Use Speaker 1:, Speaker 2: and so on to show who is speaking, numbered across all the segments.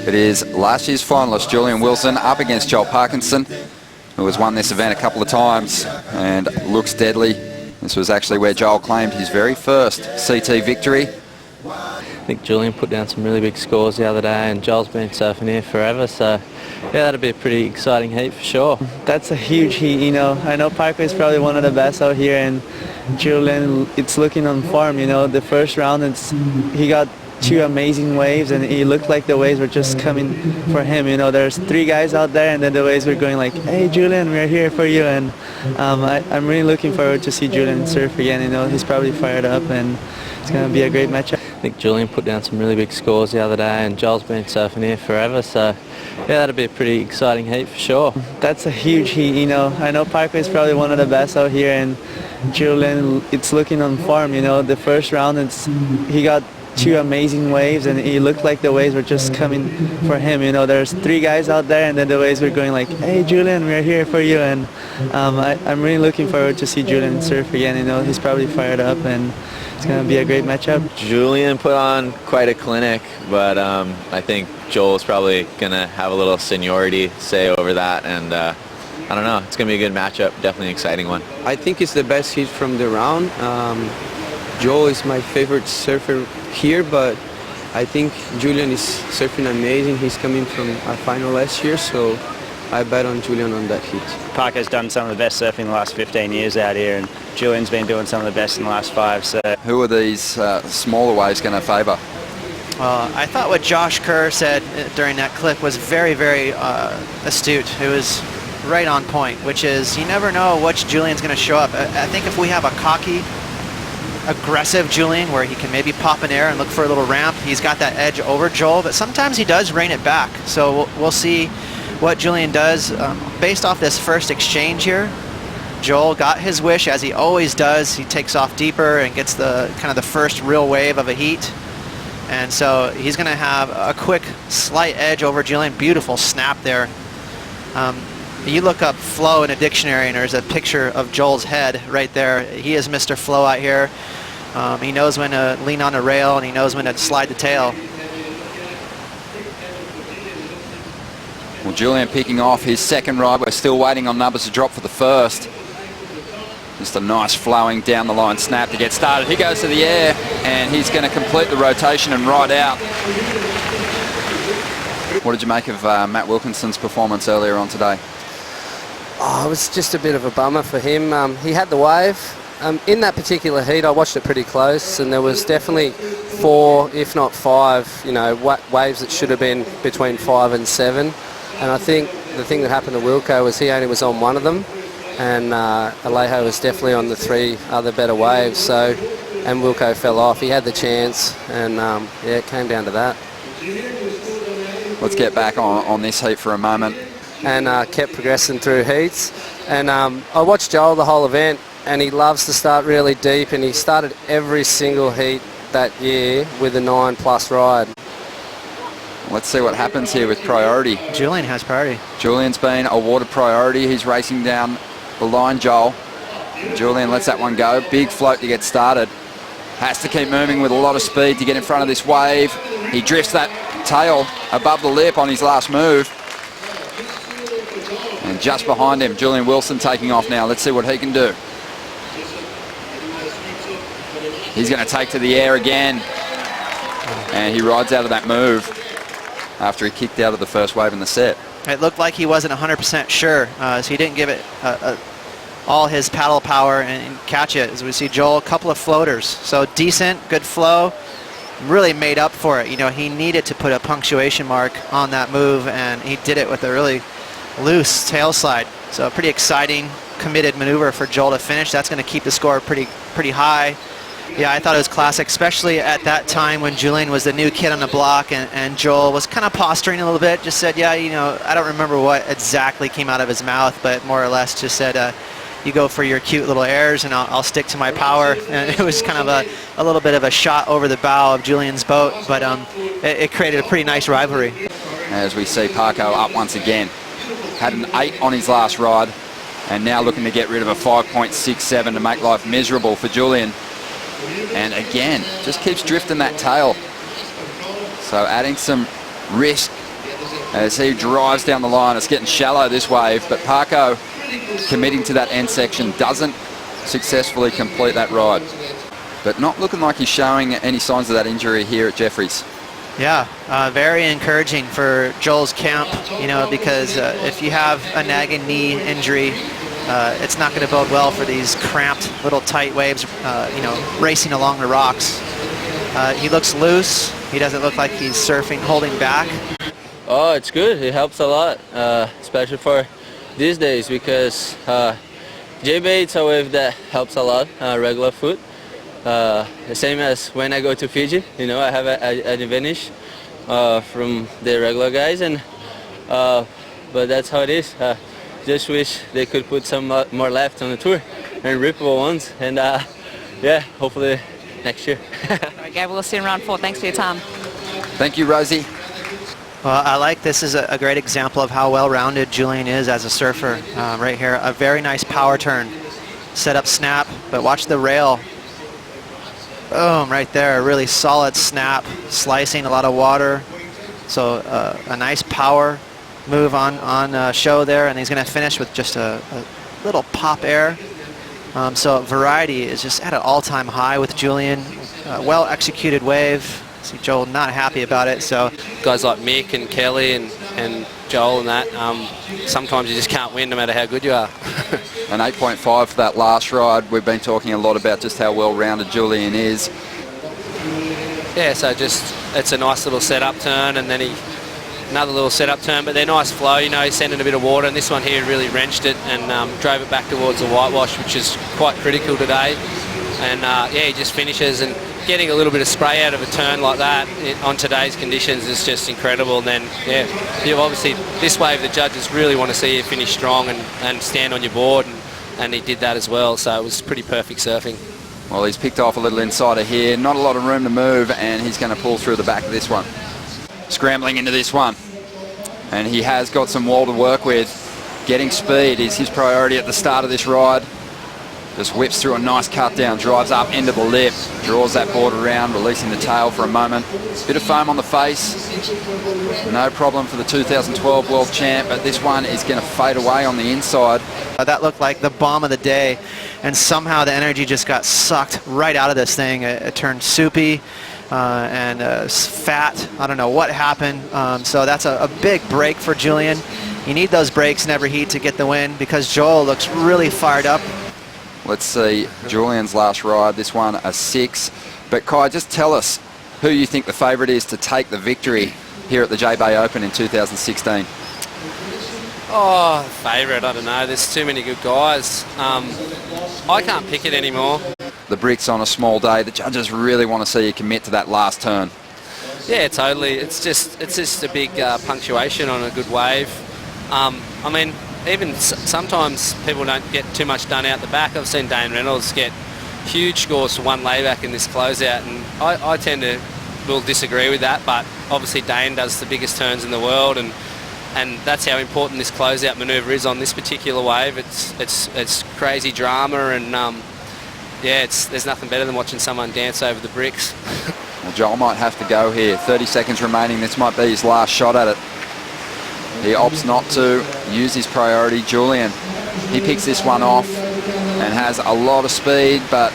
Speaker 1: It is last year's finalist Julian Wilson up against Joel Parkinson, who has won this event a couple of times and looks deadly. This was actually where Joel claimed his very first CT victory.
Speaker 2: I think Julian put down some really big scores the other day, and Joel's been surfing here forever, so yeah, that'll be a pretty exciting heat for sure.
Speaker 3: That's a huge heat, you know. I know Parker is probably one of the best out here, and Julian, it's looking on form, you know. The first round, he got two amazing waves, and it looked like the waves were just coming for him, you know. There's three guys out there, and then the waves were going like, hey Julian, we're here for you. And I'm really looking forward to see Julian surf again, you know. He's probably fired up, and it's going to be a great matchup.
Speaker 2: I think Julian put down some really big scores the other day, and Joel's been surfing here forever, so yeah, that'll be a pretty exciting heat for sure.
Speaker 3: That's a huge heat, you know. I know Parker is probably one of the best out here, and Julian, it's looking on form, you know. The first round, he got two amazing waves, and it looked like the waves were just coming for him, you know. There's three guys out there, and then the waves were going like, hey Julian, we're here for you. And I'm really looking forward to see Julian surf again, you know. He's probably fired up, and it's going to be a great matchup.
Speaker 4: Julian put on quite a clinic, but I think Joel's probably going to have a little seniority say over that, and I don't know, it's going to be a good matchup, definitely an exciting one.
Speaker 5: I think it's the best heat from the round. Joel is my favorite surfer here, but I think Julian is surfing amazing. He's coming from our final last year, so I bet on Julian on that heat.
Speaker 6: Parker's done some of the best surfing the last 15 years out here, and Julian's been doing some of the best in the last 5. So,
Speaker 1: who are these smaller waves going to favour?
Speaker 7: I thought what Josh Kerr said during that clip was very, very astute. It was right on point, which is you never know which Julian's going to show up. I think if we have a cocky, aggressive Julian where he can maybe pop in air and look for a little ramp, he's got that edge over Joel, but sometimes he does rein it back. So we'll see what Julian does. Based off this first exchange here, Joel got his wish, as he always does. He takes off deeper and gets the kind of the first real wave of a heat. And so he's going to have a quick slight edge over Julian. Beautiful snap there. You look up flow in a dictionary, and there's a picture of Joel's head right there. He is Mr. Flow out here. He knows when to lean on a rail, and he knows when to slide the tail.
Speaker 1: Well, Julian picking off his second ride. We're still waiting on numbers to drop for the first. Just a nice flowing down the line snap to get started. He goes to the air, and he's going to complete the rotation and ride out. What did you make of Matt Wilkinson's performance earlier on today?
Speaker 8: Oh, it was just a bit of a bummer for him. He had the wave. In that particular heat, I watched it pretty close, and there was definitely 4, if not 5, you know, waves that should have been between 5 and 7. And I think the thing that happened to Wilco was he only was on one of them, and Alejo was definitely on the 3 other better waves. So, and Wilco fell off. He had the chance, and yeah, it came down to that.
Speaker 1: Let's get back on this heat for a moment.
Speaker 8: And kept progressing through heats. And I watched Joel the whole event, and he loves to start really deep, and he started every single heat that year with a 9+ ride.
Speaker 1: Let's see what happens here with priority.
Speaker 7: Julian has priority.
Speaker 1: Julian's been awarded priority. He's racing down the line, Joel. Julian lets that one go. Big float to get started. Has to keep moving with a lot of speed to get in front of this wave. He drifts that tail above the lip on his last move. And just behind him, Julian Wilson taking off now. Let's see what he can do. He's going to take to the air again. And he rides out of that move after he kicked out of the first wave in the set.
Speaker 7: It looked like he wasn't 100% sure, so he didn't give it all his paddle power and catch it. As we see Joel, a couple of floaters. So decent, good flow, really made up for it. You know, he needed to put a punctuation mark on that move, and he did it with a really loose tail slide. So a pretty exciting, committed maneuver for Joel to finish. That's going to keep the score pretty high. Yeah, I thought it was classic, especially at that time when Julian was the new kid on the block, and Joel was kind of posturing a little bit, just said, yeah, you know, I don't remember what exactly came out of his mouth, but more or less just said, you go for your cute little airs, and I'll stick to my power. And it was kind of a little bit of a shot over the bow of Julian's boat, but it created a pretty nice rivalry.
Speaker 1: As we see Parko up once again. Had an 8 on his last ride, and now looking to get rid of a 5.67 to make life miserable for Julian. And again, just keeps drifting that tail. So adding some risk as he drives down the line. It's getting shallow, this wave, but Parko, committing to that end section, doesn't successfully complete that ride. But not looking like he's showing any signs of that injury here at Jeffries.
Speaker 7: Yeah, very encouraging for Joel's camp, you know, because if you have a nagging knee injury, it's not going to bode well for these cramped little tight waves, you know, racing along the rocks. He looks loose. He doesn't look like he's surfing, holding back.
Speaker 2: Oh, it's good. It helps a lot, especially for these days, because JB, it's a wave that helps a lot, regular foot. The same as when I go to Fiji, you know, I have an advantage from the regular guys, and but that's how it is. Just wish they could put some more left on the tour and rippable ones, and yeah, hopefully next year.
Speaker 9: All right, Gabe, we'll see you in round 4. Thanks for your time.
Speaker 1: Thank you, Rosie.
Speaker 7: Well, I like this is a great example of how well-rounded Julian is as a surfer. Right here, a very nice power turn. Set up snap, but watch the rail. Boom, right there, a really solid snap, slicing a lot of water. So a nice power move on show there, and he's going to finish with just a little pop air. So variety is just at an all-time high with Julian. Well-executed wave. See Joel not happy about it. So
Speaker 2: Guys like Mick and Kelly and Joel and that, sometimes you just can't win no matter how good you are.
Speaker 1: An 8.5 for that last ride. We've been talking a lot about just how well-rounded Julian is.
Speaker 2: Yeah, so just it's a nice little setup turn, and then another little setup turn, but they're nice flow. You know, he's sending a bit of water, and this one here really wrenched it and drove it back towards the whitewash, which is quite critical today. And yeah, he just finishes, and getting a little bit of spray out of a turn like that on today's conditions is just incredible. And then, yeah, you obviously, this wave the judges really want to see you finish strong and stand on your board, and he did that as well, so it was pretty perfect surfing.
Speaker 1: Well, he's picked off a little insider here. Not a lot of room to move, and he's going to pull through the back of this one. Scrambling into this one. And he has got some wall to work with. Getting speed is his priority at the start of this ride. Just whips through a nice cut down, drives up into the lip, draws that board around, releasing the tail for a moment. Bit of foam on the face. No problem for the 2012 world champ, but this one is going to fade away on the inside.
Speaker 7: that looked like the bomb of the day, and somehow the energy just got sucked right out of this thing. It turned soupy and fat. I don't know what happened. So that's a big break for Julian. You need those breaks in every heat to get the win, because Joel looks really fired up.
Speaker 1: Let's see Julian's last ride, this one a 6. But Kai, just tell us who you think the favourite is to take the victory here at the J-Bay Open in 2016.
Speaker 2: Oh, favourite, I don't know. There's too many good guys. I can't pick it anymore.
Speaker 1: The bricks on a small day. The judges really want to see you commit to that last turn.
Speaker 2: Yeah, totally. It's just a big punctuation on a good wave. I mean, even sometimes people don't get too much done out the back. I've seen Dane Reynolds get huge scores for one layback in this closeout, and I tend to will disagree with that, but obviously Dane does the biggest turns in the world, and that's how important this closeout manoeuvre is on this particular wave. It's crazy drama, and yeah, there's nothing better than watching someone dance over the bricks.
Speaker 1: Well, Joel might have to go here. 30 seconds remaining. This might be his last shot at it. He opts not to use his priority. Julian, he picks this one off and has a lot of speed, but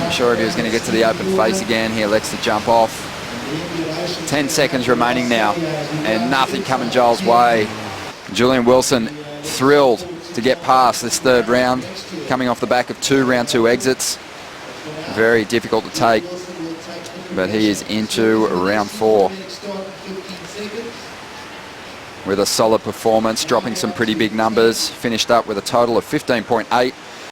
Speaker 1: I'm sure if he was going to get to the open face again, he elects to jump off. 10 seconds remaining now, and nothing coming Joel's way. Julian Wilson thrilled to get past this third round, coming off the back of 2 round 2 exits. Very difficult to take, but he is into round 4 with a solid performance, dropping some pretty big numbers. Finished up with a total of 15.8.